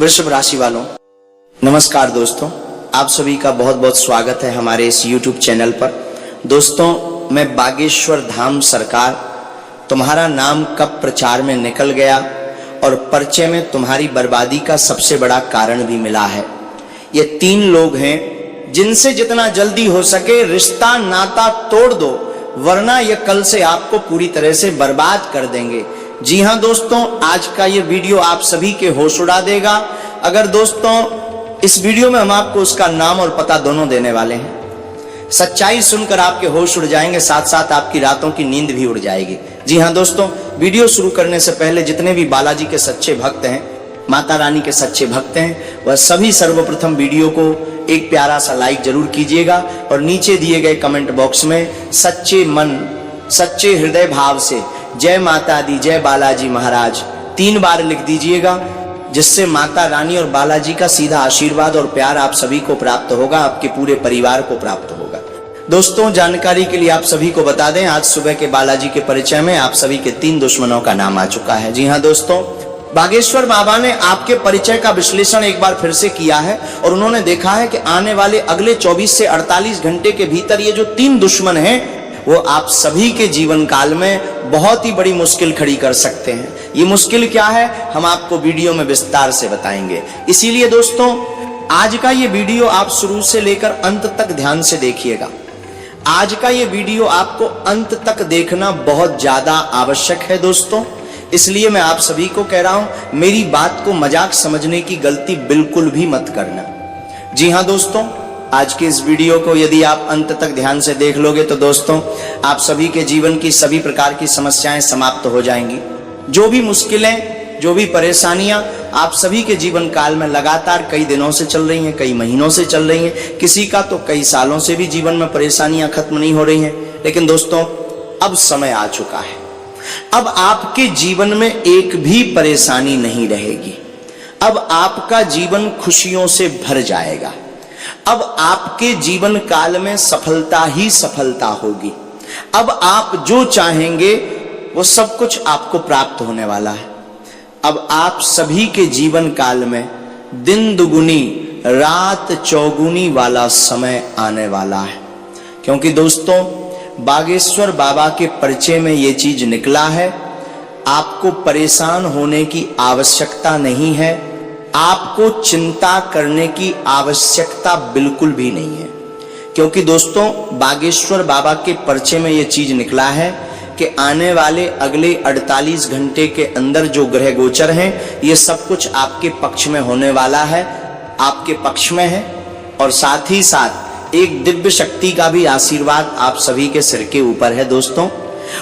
वृषभ राशि वालों, नमस्कार दोस्तों। आप सभी का बहुत बहुत स्वागत है हमारे इस YouTube चैनल पर। दोस्तों, मैं बागेश्वर धाम सरकार, तुम्हारा नाम कब प्रचार में निकल गया और पर्चे में तुम्हारी बर्बादी का सबसे बड़ा कारण भी मिला है। ये 3 लोग हैं जिनसे जितना जल्दी हो सके रिश्ता नाता तोड़ दो, वरना ये कल से आपको पूरी तरह से बर्बाद कर देंगे। जी हाँ दोस्तों, आज का ये वीडियो आप सभी के होश उड़ा देगा। अगर दोस्तों इस वीडियो में हम आपको उसका नाम और पता दोनों देने वाले हैं। सच्चाई सुनकर आपके होश उड़ जाएंगे, साथ साथ आपकी रातों की नींद भी उड़ जाएगी। जी हाँ दोस्तों, वीडियो शुरू करने से पहले जितने भी बालाजी के सच्चे भक्त हैं, माता रानी के सच्चे भक्त हैं, वह सभी सर्वप्रथम वीडियो को एक प्यारा सा लाइक जरूर कीजिएगा और नीचे दिए गए कमेंट बॉक्स में सच्चे मन सच्चे हृदय भाव से जय माता दी, जय बालाजी महाराज 3 बार लिख दीजिएगा, जिससे माता रानी और बालाजी का सीधा आशीर्वाद और प्यार आप सभी को प्राप्त होगा, आपके पूरे परिवार को प्राप्त होगा। दोस्तों, जानकारी के लिए आप सभी को बता दें, आज सुबह के बालाजी के परिचय में आप सभी के 3 दुश्मनों का नाम आ चुका है। जी हाँ दोस्तों, बागेश्वर बाबा ने आपके परिचय का विश्लेषण एक बार फिर से किया है और उन्होंने देखा है कि आने वाले अगले 24 से 48 घंटे के भीतर ये जो 3 दुश्मन हैं वो आप सभी के जीवन काल में बहुत ही बड़ी मुश्किल खड़ी कर सकते हैं। ये मुश्किल क्या है, हम आपको वीडियो में विस्तार से बताएंगे। इसीलिए दोस्तों, आज का ये वीडियो आप शुरू से लेकर अंत तक ध्यान से देखिएगा। आज का ये वीडियो आपको अंत तक देखना बहुत ज्यादा आवश्यक है दोस्तों। इसलिए मैं आप सभी को कह रहा हूं, मेरी बात को मजाक समझने की गलती बिल्कुल भी मत करना। जी हाँ दोस्तों, आज के इस वीडियो को यदि आप अंत तक ध्यान से देख लोगे तो दोस्तों आप सभी के जीवन की सभी प्रकार की समस्याएं समाप्त हो जाएंगी। जो भी मुश्किलें, जो भी परेशानियां आप सभी के जीवन काल में लगातार कई दिनों से चल रही हैं, कई महीनों से चल रही हैं, किसी का तो कई सालों से भी जीवन में परेशानियां खत्म नहीं हो रही हैं, लेकिन दोस्तों अब समय आ चुका है। अब आपके जीवन में एक भी परेशानी नहीं रहेगी। अब आपका जीवन खुशियों से भर जाएगा। अब आपके जीवन काल में सफलता ही सफलता होगी। अब आप जो चाहेंगे वो सब कुछ आपको प्राप्त होने वाला है। अब आप सभी के जीवन काल में दिन दुगुनी रात चौगुनी वाला समय आने वाला है, क्योंकि दोस्तों बागेश्वर बाबा के परिचय में ये चीज निकला है। आपको परेशान होने की आवश्यकता नहीं है, आपको चिंता करने की आवश्यकता बिल्कुल भी नहीं है, क्योंकि दोस्तों बागेश्वर बाबा के परिचय में यह चीज निकला है कि आने वाले अगले 48 घंटे के अंदर जो ग्रह गोचर हैं ये सब कुछ आपके पक्ष में होने वाला है, आपके पक्ष में है। और साथ ही साथ एक दिव्य शक्ति का भी आशीर्वाद आप सभी के सिर के ऊपर है दोस्तों।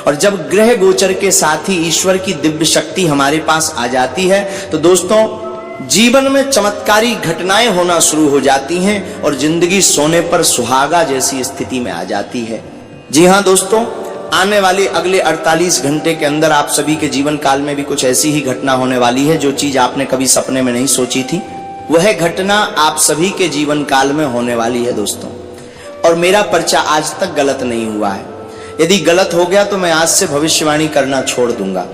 और जब ग्रह गोचर के साथ ही ईश्वर की दिव्य शक्ति हमारे पास आ जाती है तो दोस्तों जीवन में चमत्कारी घटनाएं होना शुरू हो जाती हैं और जिंदगी सोने पर सुहागा जैसी स्थिति में आ जाती है। जी हाँ दोस्तों, आने वाले अगले 48 घंटे के अंदर आप सभी के जीवन काल में भी कुछ ऐसी ही घटना होने वाली है जो चीज आपने कभी सपने में नहीं सोची थी। वह घटना आप सभी के जीवन काल में होने वाली है दोस्तों। और मेरा पर्चा आज तक गलत नहीं हुआ है। यदि गलत हो गया तो मैं आज से भविष्यवाणी करना छोड़ दूंगा।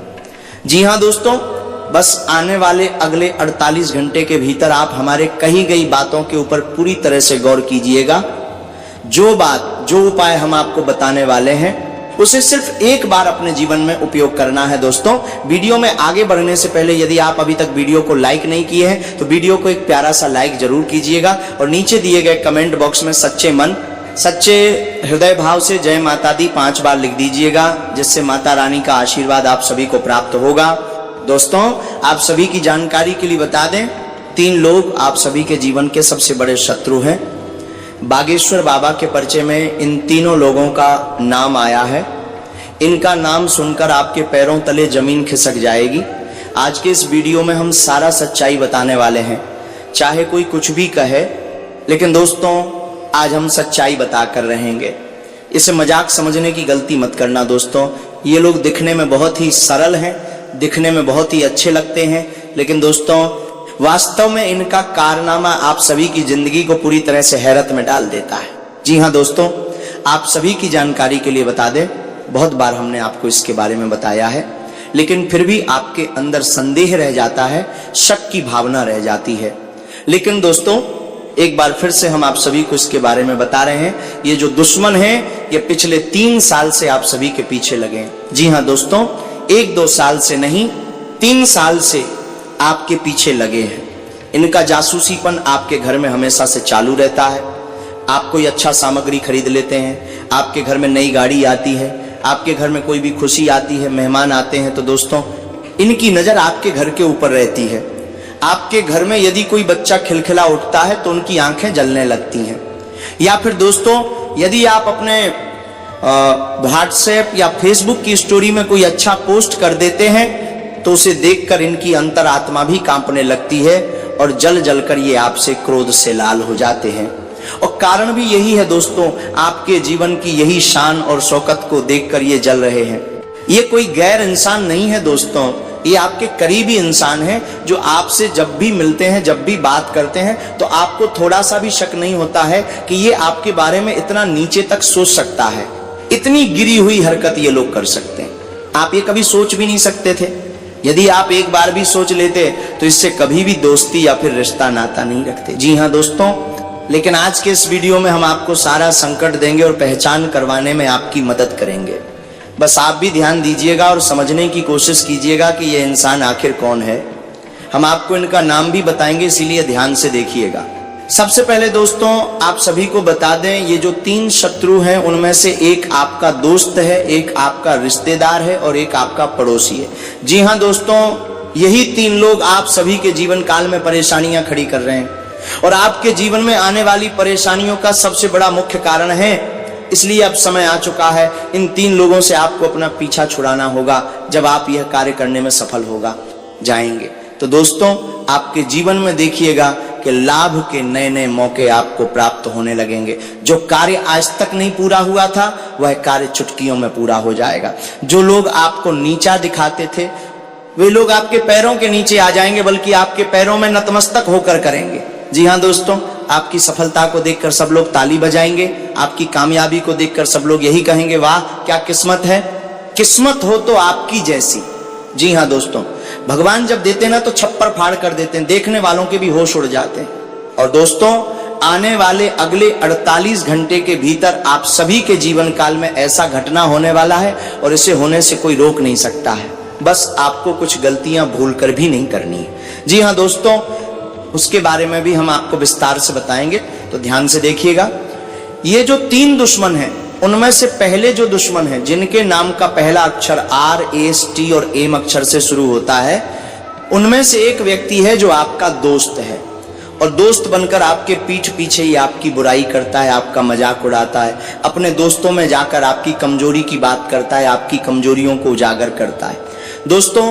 जी हाँ दोस्तों, बस आने वाले अगले 48 घंटे के भीतर आप हमारे कही गई बातों के ऊपर पूरी तरह से गौर कीजिएगा। जो बात, जो उपाय हम आपको बताने वाले हैं उसे सिर्फ एक बार अपने जीवन में उपयोग करना है दोस्तों। वीडियो में आगे बढ़ने से पहले यदि आप अभी तक वीडियो को लाइक नहीं किए हैं तो वीडियो को एक प्यारा सा लाइक जरूर कीजिएगा और नीचे दिए गए कमेंट बॉक्स में सच्चे मन सच्चे हृदय भाव से जय माता दी 5 बार लिख दीजिएगा, जिससे माता रानी का आशीर्वाद आप सभी को प्राप्त होगा। दोस्तों, आप सभी की जानकारी के लिए बता दें, 3 लोग आप सभी के जीवन के सबसे बड़े शत्रु हैं। बागेश्वर बाबा के परिचय में इन तीनों लोगों का नाम आया है। इनका नाम सुनकर आपके पैरों तले जमीन खिसक जाएगी। आज के इस वीडियो में हम सारा सच्चाई बताने वाले हैं, चाहे कोई कुछ भी कहे, लेकिन दोस्तों आज हम सच्चाई बता कर रहेंगे। इसे मजाक समझने की गलती मत करना दोस्तों। ये लोग दिखने में बहुत ही सरल हैं, दिखने में बहुत ही अच्छे लगते हैं, लेकिन दोस्तों वास्तव में इनका कारनामा आप सभी की जिंदगी को पूरी तरह से हैरत में डाल देता है। जी हाँ दोस्तों, आप सभी की जानकारी के लिए बता दें, बहुत बार हमने आपको इसके बारे में बताया है। लेकिन फिर भी आपके अंदर संदेह रह जाता है, शक की भावना रह जाती है। लेकिन दोस्तों एक बार फिर से हम आप सभी को इसके बारे में बता रहे हैं, ये जो दुश्मन है ये पिछले 3 साल से आप सभी के पीछे लगे हैं। जी हाँ दोस्तों, 1-2 साल से नहीं, 3 साल से आपके पीछे लगे हैं। इनका जासूसीपन आपके घर में हमेशा से चालू रहता है। आप कोई अच्छा सामग्री खरीद लेते हैं, आपके घर में नई गाड़ी आती है, आपके घर में कोई भी खुशी आती है, मेहमान आते हैं, तो दोस्तों इनकी नजर आपके घर के ऊपर रहती है। आपके घर में यदि कोई बच्चा खिलखिला उठता है तो उनकी आंखें जलने लगती हैं। या फिर दोस्तों यदि आप अपने व्हाट्सएप या फेसबुक की स्टोरी में कोई अच्छा पोस्ट कर देते हैं तो उसे देखकर इनकी अंतरात्मा भी कांपने लगती है और जल जलकर ये आपसे क्रोध से लाल हो जाते हैं। और कारण भी यही है दोस्तों, आपके जीवन की यही शान और शौकत को देखकर ये जल रहे हैं। ये कोई गैर इंसान नहीं है दोस्तों, ये आपके करीबी इंसान है जो आपसे जब भी मिलते हैं, जब भी बात करते हैं तो आपको थोड़ा सा भी शक नहीं होता है कि ये आपके बारे में इतना नीचे तक सोच सकता है। इतनी गिरी हुई हरकत ये लोग कर सकते हैं, आप ये कभी सोच भी नहीं सकते थे। यदि आप एक बार भी सोच लेते तो इससे कभी भी दोस्ती या फिर रिश्ता नाता नहीं रखते। जी हाँ दोस्तों, लेकिन आज के इस वीडियो में हम आपको सारा संकट देंगे और पहचान करवाने में आपकी मदद करेंगे। बस आप भी ध्यान दीजिएगा और समझने की कोशिश कीजिएगा कि ये इंसान आखिर कौन है। हम आपको इनका नाम भी बताएंगे, इसीलिए ध्यान से देखिएगा। सबसे पहले दोस्तों आप सभी को बता दें, ये जो 3 शत्रु हैं उनमें से एक आपका दोस्त है, एक आपका रिश्तेदार है और एक आपका पड़ोसी है। जी हाँ दोस्तों, यही 3 लोग आप सभी के जीवन काल में परेशानियां खड़ी कर रहे हैं और आपके जीवन में आने वाली परेशानियों का सबसे बड़ा मुख्य कारण है। इसलिए अब समय आ चुका है, इन 3 लोगों से आपको अपना पीछा छुड़ाना होगा। जब आप यह कार्य करने में सफल होगा जाएंगे तो दोस्तों आपके जीवन में देखिएगा कि लाभ के नए नए मौके आपको प्राप्त होने लगेंगे। जो कार्य आज तक नहीं पूरा हुआ था वह कार्य चुटकियों में पूरा हो जाएगा। जो लोग आपको नीचा दिखाते थे वे लोग आपके पैरों के नीचे आ जाएंगे, बल्कि आपके पैरों में नतमस्तक होकर करेंगे। जी हाँ दोस्तों, आपकी सफलता को देखकर सब लोग ताली बजाएंगे, आपकी कामयाबी को देखकर सब लोग यही कहेंगे, वाह क्या किस्मत है, किस्मत हो तो आपकी जैसी। जी हाँ दोस्तों, भगवान जब देते ना तो छप्पर फाड़ कर देते हैं, देखने वालों के भी होश उड़ जाते हैं। और दोस्तों आने वाले अगले 48 घंटे के भीतर आप सभी के जीवन काल में ऐसा घटना होने वाला है और इसे होने से कोई रोक नहीं सकता है। बस आपको कुछ गलतियां भूल कर भी नहीं करनी है। जी हाँ दोस्तों, उसके बारे में भी हम आपको विस्तार से बताएंगे, तो ध्यान से देखिएगा। ये जो 3 दुश्मन हैं उनमें से पहले जो दुश्मन है जिनके नाम का पहला अक्षर R, S, T और M अक्षर से शुरू होता है, उनमें से एक व्यक्ति है जो आपका दोस्त है और दोस्त बनकर आपके पीठ पीछे ही आपकी बुराई करता है, आपका मजाक उड़ाता है, अपने दोस्तों में जाकर आपकी कमजोरी की बात करता है, आपकी कमजोरियों को उजागर करता है। दोस्तों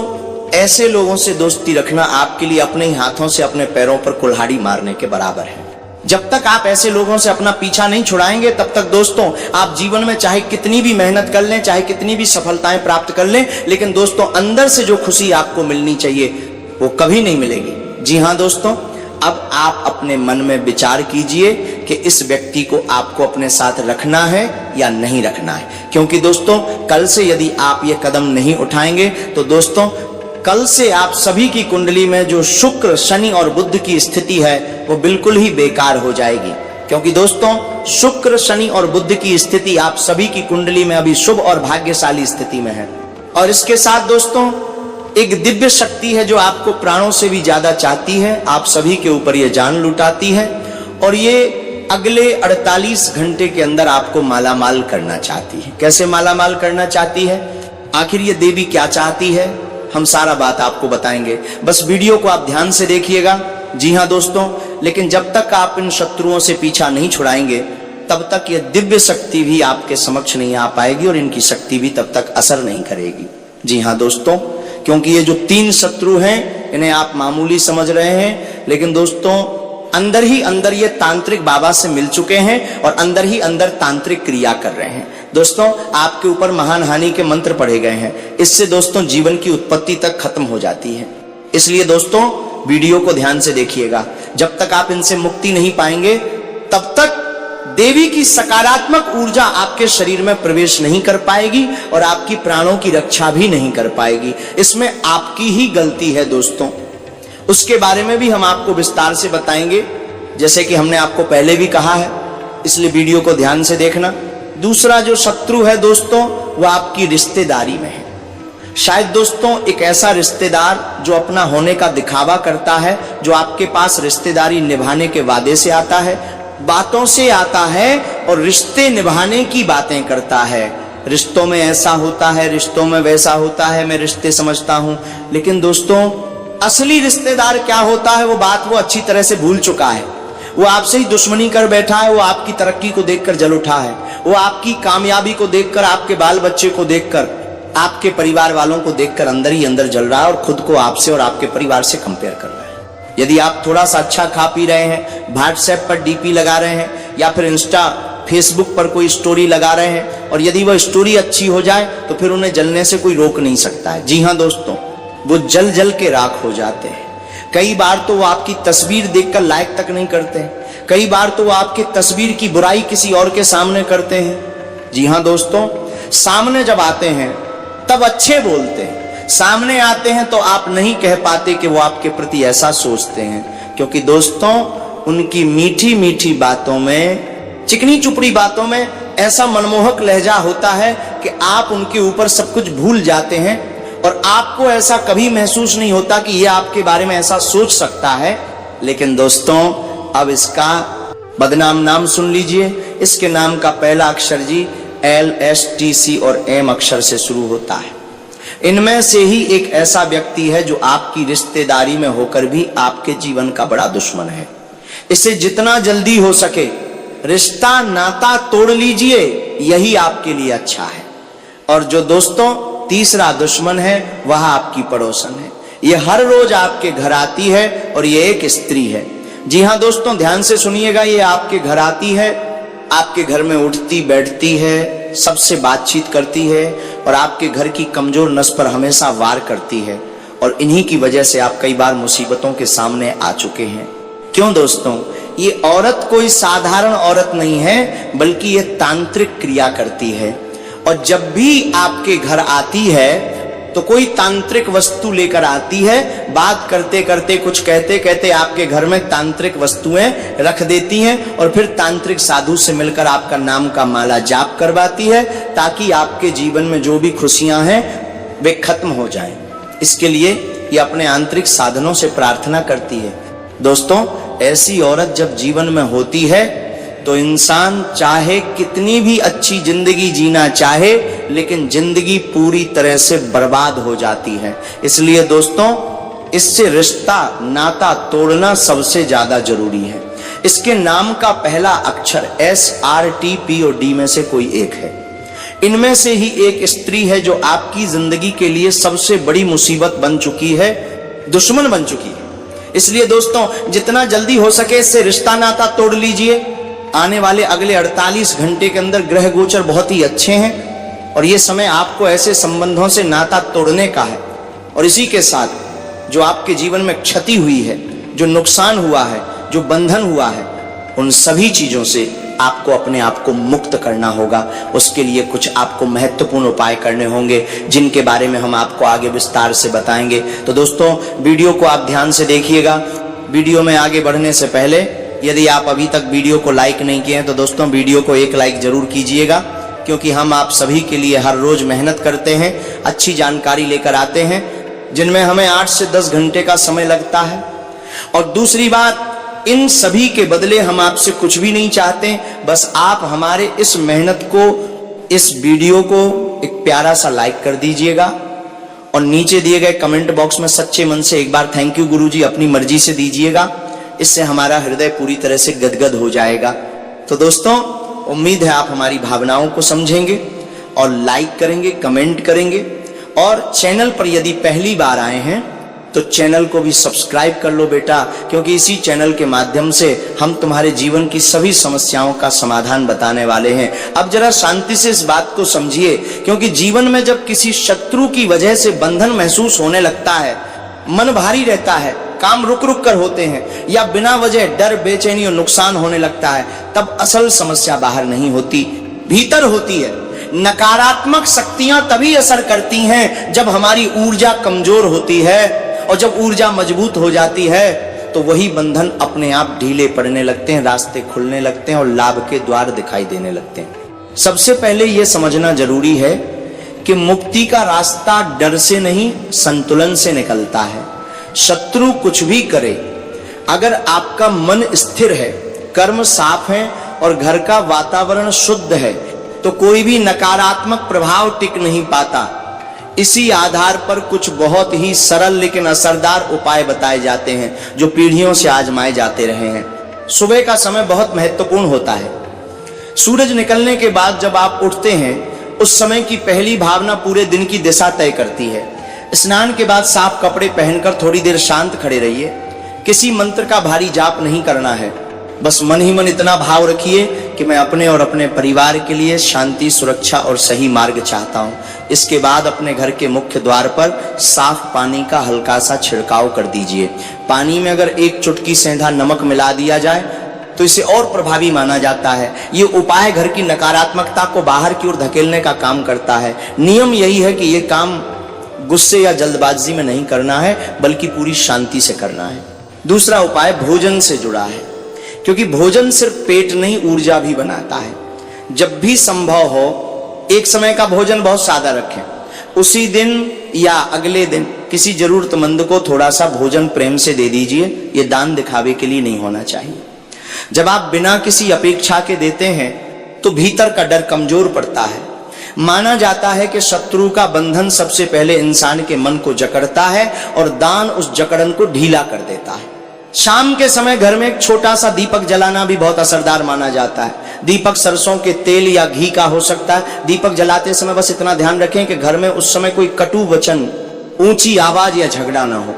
ऐसे लोगों से दोस्ती रखना आपके लिए अपने ही हाथों से अपने पैरों पर कुल्हाड़ी मारने के बराबर है। जब तक आप ऐसे लोगों से अपना पीछा नहीं छुड़ाएंगे तब तक दोस्तों आप जीवन में चाहे कितनी भी मेहनत कर लें, चाहे कितनी भी सफलताएं प्राप्त कर लें, लेकिन दोस्तों अंदर से जो खुशी आपको मिलनी चाहिए वो कभी नहीं मिलेगी। जी हाँ दोस्तों, अब आप अपने मन में विचार कीजिए कि इस व्यक्ति को आपको अपने साथ रखना है या नहीं रखना है, क्योंकि दोस्तों कल से यदि आप ये कदम नहीं उठाएंगे तो दोस्तों कल से आप सभी की कुंडली में जो शुक्र, शनि और बुध की स्थिति है वो बिल्कुल ही बेकार हो जाएगी। क्योंकि दोस्तों शुक्र, शनि और बुध की स्थिति आप सभी की कुंडली में अभी शुभ और भाग्यशाली स्थिति में है। और इसके साथ दोस्तों एक दिव्य शक्ति है जो आपको प्राणों से भी ज्यादा चाहती है, आप सभी के ऊपर ये जान लुटाती है और ये अगले 48 घंटे के अंदर आपको मालामाल करना चाहती है। कैसे मालामाल करना चाहती है, आखिर ये देवी क्या चाहती है, हम सारा बात आपको बताएंगे। बस वीडियो को आप ध्यान से देखिएगा। जी हाँ दोस्तों, लेकिन जब तक आप इन शत्रुओं से पीछा नहीं छुड़ाएंगे तब तक ये दिव्य शक्ति भी आपके समक्ष नहीं आ पाएगी और इनकी शक्ति भी तब तक असर नहीं करेगी। जी हाँ दोस्तों, क्योंकि ये जो 3 शत्रु हैं इन्हें आप मामूली समझ रहे हैं, लेकिन दोस्तों अंदर ही अंदर ये तांत्रिक बाबा से मिल चुके हैं और अंदर ही अंदर तांत्रिक क्रिया कर रहे हैं। दोस्तों आपके ऊपर महान हानि के मंत्र पढ़े गए हैं, इससे दोस्तों जीवन की उत्पत्ति तक खत्म हो जाती है। इसलिए दोस्तों वीडियो को ध्यान से देखिएगा। जब तक आप इनसे मुक्ति नहीं पाएंगे तब तक देवी की सकारात्मक ऊर्जा आपके शरीर में प्रवेश नहीं कर पाएगी और आपकी प्राणों की रक्षा भी नहीं कर पाएगी। इसमें आपकी ही गलती है दोस्तों। उसके बारे में भी हम आपको विस्तार से बताएंगे, जैसे कि हमने आपको पहले भी कहा है, इसलिए वीडियो को ध्यान से देखना। दूसरा जो शत्रु है दोस्तों, वह आपकी रिश्तेदारी में है। शायद दोस्तों एक ऐसा रिश्तेदार जो अपना होने का दिखावा करता है, जो आपके पास रिश्तेदारी निभाने के वादे से आता है, बातों से आता है और रिश्ते निभाने की बातें करता है। रिश्तों में ऐसा होता है, रिश्तों में वैसा होता है, मैं रिश्ते समझता हूं। लेकिन दोस्तों असली रिश्तेदार क्या होता है, वो बात वो अच्छी तरह से भूल चुका है। वो आपसे ही दुश्मनी कर बैठा है, वो आपकी तरक्की को देखकर जल उठा है, वो आपकी कामयाबी को देखकर, आपके बाल बच्चे को देखकर, आपके परिवार वालों को देखकर अंदर ही अंदर जल रहा है और खुद को आपसे और आपके परिवार से कंपेयर कर रहा है। यदि आप थोड़ा सा अच्छा खा पी रहे हैं, व्हाट्सएप पर डीपी लगा रहे हैं या फिर इंस्टा फेसबुक पर कोई स्टोरी लगा रहे हैं और यदि वह स्टोरी अच्छी हो जाए तो फिर उन्हें जलने से कोई रोक नहीं सकता है। जी हाँ दोस्तों, वो जल जल के राख हो जाते हैं। कई बार तो वो आपकी तस्वीर देखकर लाइक तक नहीं करते हैं, कई बार तो वो आपकी तस्वीर की बुराई किसी और के सामने करते हैं। जी हाँ दोस्तों, सामने जब आते हैं तब अच्छे बोलते हैं, सामने आते हैं तो आप नहीं कह पाते कि वो आपके प्रति ऐसा सोचते हैं, क्योंकि दोस्तों उनकी मीठी मीठी बातों में, चिकनी चुपड़ी बातों में ऐसा मनमोहक लहजा होता है कि आप उनके ऊपर सब कुछ भूल जाते हैं और आपको ऐसा कभी महसूस नहीं होता कि ये आपके बारे में ऐसा सोच सकता है। लेकिन दोस्तों अब इसका बदनाम नाम सुन लीजिए। इसके नाम का पहला अक्षर जी LSTC और M अक्षर से शुरू होता है। इनमें से ही एक ऐसा व्यक्ति है जो आपकी रिश्तेदारी में होकर भी आपके जीवन का बड़ा दुश्मन है। इसे जितना जल्दी हो सके रिश्ता नाता तोड़ लीजिए, यही आपके लिए अच्छा है। और जो दोस्तों तीसरा दुश्मन है वह आपकी पड़ोसन है। ये हर रोज आपके घर आती है और ये एक स्त्री है। जी हाँ दोस्तों, ध्यान से सुनिएगा, ये आपके घर आती है, आपके घर में उठती बैठती है, सबसे बातचीत करती है और आपके घर की कमजोर नस पर हमेशा वार करती है। और इन्हीं की वजह से आप कई बार मुसीबतों के सामने आ चुके हैं। क्यों दोस्तों? ये औरत कोई साधारण औरत नहीं है, बल्कि ये तांत्रिक क्रिया करती है। और जब भी आपके घर आती है तो कोई तांत्रिक वस्तु लेकर आती है। बात करते करते, कुछ कहते कहते आपके घर में तांत्रिक वस्तुएं रख देती हैं और फिर तांत्रिक साधु से मिलकर आपका नाम का माला जाप करवाती है, ताकि आपके जीवन में जो भी खुशियां हैं वे खत्म हो जाएं। इसके लिए ये अपने आंतरिक साधनों से प्रार्थना करती है। दोस्तों ऐसी औरत जब जीवन में होती है तो इंसान चाहे कितनी भी अच्छी जिंदगी जीना चाहे, लेकिन जिंदगी पूरी तरह से बर्बाद हो जाती है। इसलिए दोस्तों इससे रिश्ता नाता तोड़ना सबसे ज्यादा जरूरी है। इसके नाम का पहला अक्षर SRT P और D में से कोई एक है। इनमें से ही एक स्त्री है जो आपकी जिंदगी के लिए सबसे बड़ी मुसीबत बन चुकी है, दुश्मन बन चुकी है। इसलिए दोस्तों जितना जल्दी हो सके इससे रिश्ता नाता तोड़ लीजिए। आने वाले अगले 48 घंटे के अंदर ग्रह गोचर बहुत ही अच्छे हैं और ये समय आपको ऐसे संबंधों से नाता तोड़ने का है। और इसी के साथ जो आपके जीवन में क्षति हुई है, जो नुकसान हुआ है, जो बंधन हुआ है, उन सभी चीजों से आपको अपने आप को मुक्त करना होगा। उसके लिए कुछ आपको महत्वपूर्ण उपाय करने होंगे, जिनके बारे में हम आपको आगे विस्तार से बताएंगे। तो दोस्तों वीडियो को आप ध्यान से देखिएगा। वीडियो में आगे बढ़ने से पहले यदि आप अभी तक वीडियो को लाइक नहीं किए हैं तो दोस्तों वीडियो को एक लाइक जरूर कीजिएगा, क्योंकि हम आप सभी के लिए हर रोज मेहनत करते हैं, अच्छी जानकारी लेकर आते हैं, जिनमें हमें 8 से 10 घंटे का समय लगता है। और दूसरी बात, इन सभी के बदले हम आपसे कुछ भी नहीं चाहते, बस आप हमारे इस मेहनत को, इस वीडियो को एक प्यारा सा लाइक कर दीजिएगा और नीचे दिए गए कमेंट बॉक्स में सच्चे मन से एक बार थैंक यू गुरुजी अपनी मर्जी से दीजिएगा। इससे हमारा हृदय पूरी तरह से गदगद हो जाएगा। तो दोस्तों उम्मीद है आप हमारी भावनाओं को समझेंगे और लाइक करेंगे, कमेंट करेंगे। और चैनल पर यदि पहली बार आए हैं तो चैनल को भी सब्सक्राइब कर लो बेटा, क्योंकि इसी चैनल के माध्यम से हम तुम्हारे जीवन की सभी समस्याओं का समाधान बताने वाले हैं। अब जरा शांति से इस बात को समझिए, क्योंकि जीवन में जब किसी शत्रु की वजह से बंधन महसूस होने लगता है, मन भारी रहता है, काम रुक रुक कर होते हैं, या बिना वजह डर, बेचैनी और नुकसान होने लगता है, तब असल समस्या बाहर नहीं होती, भीतर होती है। नकारात्मक शक्तियां तभी असर करती हैं जब हमारी ऊर्जा कमजोर होती है, और जब ऊर्जा मजबूत हो जाती है तो वही बंधन अपने आप ढीले पड़ने लगते हैं, रास्ते खुलने लगते हैं और लाभ के द्वार दिखाई देने लगते हैं। सबसे पहले यह समझना जरूरी है कि मुक्ति का रास्ता डर से नहीं, संतुलन से निकलता है। शत्रु कुछ भी करे, अगर आपका मन स्थिर है, कर्म साफ है और घर का वातावरण शुद्ध है, तो कोई भी नकारात्मक प्रभाव टिक नहीं पाता। इसी आधार पर कुछ बहुत ही सरल लेकिन असरदार उपाय बताए जाते हैं, जो पीढ़ियों से आजमाए जाते रहे हैं। सुबह का समय बहुत महत्वपूर्ण होता है। सूरज निकलने के बाद जब आप उठते हैं, उस समय की पहली भावना पूरे दिन की दिशा तय करती है। स्नान के बाद साफ कपड़े पहनकर थोड़ी देर शांत खड़े रहिए। किसी मंत्र का भारी जाप नहीं करना है, बस मन ही मन इतना भाव रखिए कि मैं अपने और अपने परिवार के लिए शांति, सुरक्षा और सही मार्ग चाहता हूं। इसके बाद अपने घर के मुख्य द्वार पर साफ पानी का हल्का सा छिड़काव कर दीजिए। पानी में अगर एक चुटकी सेंधा नमक मिला दिया जाए तो इसे और प्रभावी माना जाता है। ये उपाय घर की नकारात्मकता को बाहर की ओर धकेलने का काम करता है। नियम यही है कि यह काम गुस्से या जल्दबाजी में नहीं करना है, बल्कि पूरी शांति से करना है। दूसरा उपाय भोजन से जुड़ा है, क्योंकि भोजन सिर्फ पेट नहीं, ऊर्जा भी बनाता है। जब भी संभव हो, एक समय का भोजन बहुत सादा रखें। उसी दिन या अगले दिन किसी जरूरतमंद को थोड़ा सा भोजन प्रेम से दे दीजिए। ये दान दिखावे के लिए नहीं होना चाहिए। जब आप बिना किसी अपेक्षा के देते हैं तो भीतर का डर कमजोर पड़ता है। माना जाता है कि शत्रु का बंधन सबसे पहले इंसान के मन को जकड़ता है और दान उस जकड़न को ढीला कर देता है। शाम के समय घर में एक छोटा सा दीपक जलाना भी बहुत असरदार माना जाता है। दीपक सरसों के तेल या घी का हो सकता है। दीपक जलाते समय बस इतना ध्यान रखें कि घर में उस समय कोई कटु वचन, ऊंची आवाज या झगड़ा ना हो।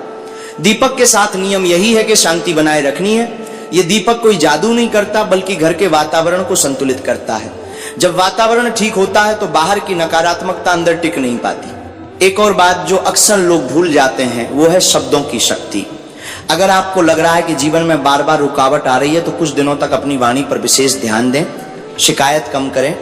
दीपक के साथ नियम यही है कि शांति बनाए रखनी है। ये दीपक कोई जादू नहीं करता, बल्कि घर के वातावरण को संतुलित करता है। जब वातावरण ठीक होता है तो बाहर की नकारात्मकता अंदर टिक नहीं पाती। एक और बात जो अक्सर लोग भूल जाते हैं, वो है शब्दों की शक्ति। अगर आपको लग रहा है कि जीवन में बार बार रुकावट आ रही है, तो कुछ दिनों तक अपनी वाणी पर विशेष ध्यान दें, शिकायत कम करें,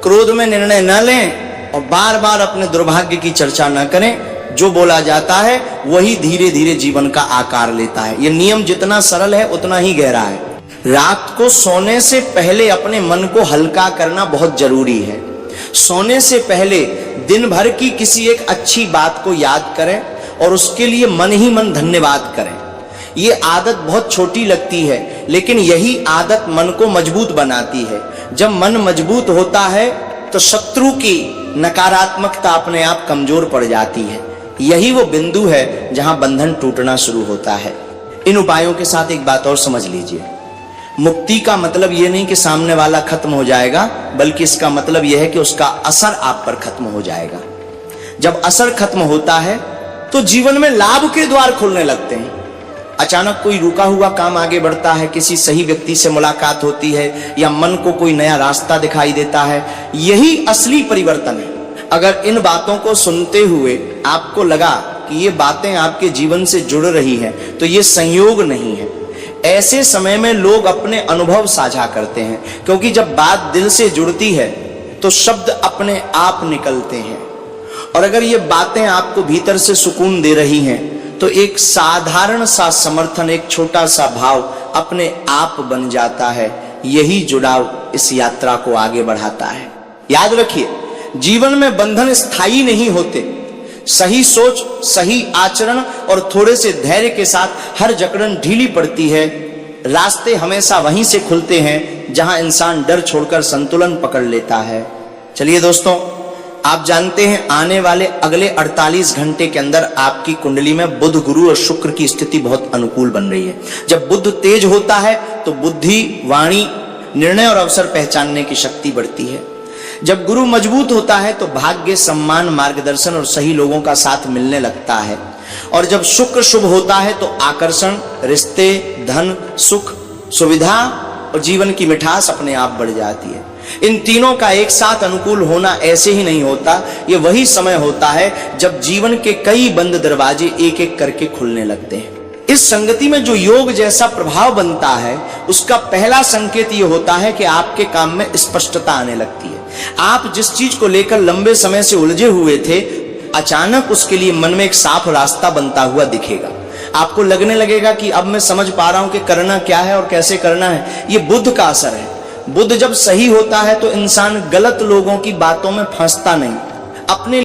क्रोध में निर्णय न लें और बार बार अपने दुर्भाग्य की चर्चा न करें। जो बोला जाता है वही धीरे धीरे जीवन का आकार लेता है। यह नियम जितना सरल है उतना ही गहरा है। रात को सोने से पहले अपने मन को हल्का करना बहुत जरूरी है। सोने से पहले दिन भर की किसी एक अच्छी बात को याद करें और उसके लिए मन ही मन धन्यवाद करें। ये आदत बहुत छोटी लगती है, लेकिन यही आदत मन को मजबूत बनाती है। जब मन मजबूत होता है तो शत्रु की नकारात्मकता अपने आप कमजोर पड़ जाती है। यही वो बिंदु है जहां बंधन टूटना शुरू होता है। इन उपायों के साथ एक बात और समझ लीजिए, मुक्ति का मतलब यह नहीं कि सामने वाला खत्म हो जाएगा, बल्कि इसका मतलब यह है कि उसका असर आप पर खत्म हो जाएगा। जब असर खत्म होता है तो जीवन में लाभ के द्वार खुलने लगते हैं। अचानक कोई रुका हुआ काम आगे बढ़ता है, किसी सही व्यक्ति से मुलाकात होती है, या मन को कोई नया रास्ता दिखाई देता है। यही असली परिवर्तन है। अगर इन बातों को सुनते हुए आपको लगा कि ये बातें आपके जीवन से जुड़ रही हैं, तो ये संयोग नहीं है। ऐसे समय में लोग अपने अनुभव साझा करते हैं, क्योंकि जब बात दिल से जुड़ती है तो शब्द अपने आप निकलते हैं। और अगर ये बातें आपको भीतर से सुकून दे रही हैं, तो एक साधारण सा समर्थन, एक छोटा सा भाव अपने आप बन जाता है। यही जुड़ाव इस यात्रा को आगे बढ़ाता है। याद रखिए, जीवन में बंधन स्थायी नहीं होते। सही सोच, सही आचरण और थोड़े से धैर्य के साथ हर जकड़न ढीली पड़ती है। रास्ते हमेशा वहीं से खुलते हैं जहां इंसान डर छोड़कर संतुलन पकड़ लेता है। चलिए दोस्तों, आप जानते हैं आने वाले अगले 48 घंटे के अंदर आपकी कुंडली में बुध, गुरु और शुक्र की स्थिति बहुत अनुकूल बन रही है। जब बुध तेज होता है तो बुद्धि, वाणी, निर्णय और अवसर पहचानने की शक्ति बढ़ती है। जब गुरु मजबूत होता है तो भाग्य, सम्मान, मार्गदर्शन और सही लोगों का साथ मिलने लगता है। और जब शुक्र शुभ होता है तो आकर्षण, रिश्ते, धन, सुख, सुविधा और जीवन की मिठास अपने आप बढ़ जाती है। इन तीनों का एक साथ अनुकूल होना ऐसे ही नहीं होता। ये वही समय होता है जब जीवन के कई बंद दरवाजे एक एक करके खुलने लगते हैं। इस संगति में जो योग जैसा प्रभाव बनता है, उसका पहला संकेत यह होता है कि आपके काम में स्पष्टता आने लगती है। आप जिस चीज को लेकर लंबे समय से उलझे हुए थे, अचानक उसके लिए मन में एक साफ रास्ता बनता हुआ दिखेगा। आपको लगने लगेगा कि अब मैं समझ पा रहा हूं कि करना क्या है और कैसे करना है। ये बुद्ध का असर है। बुद्ध जब सही होता है तो इंसान गलत लोगों की बातों में फंसता नहीं, अपने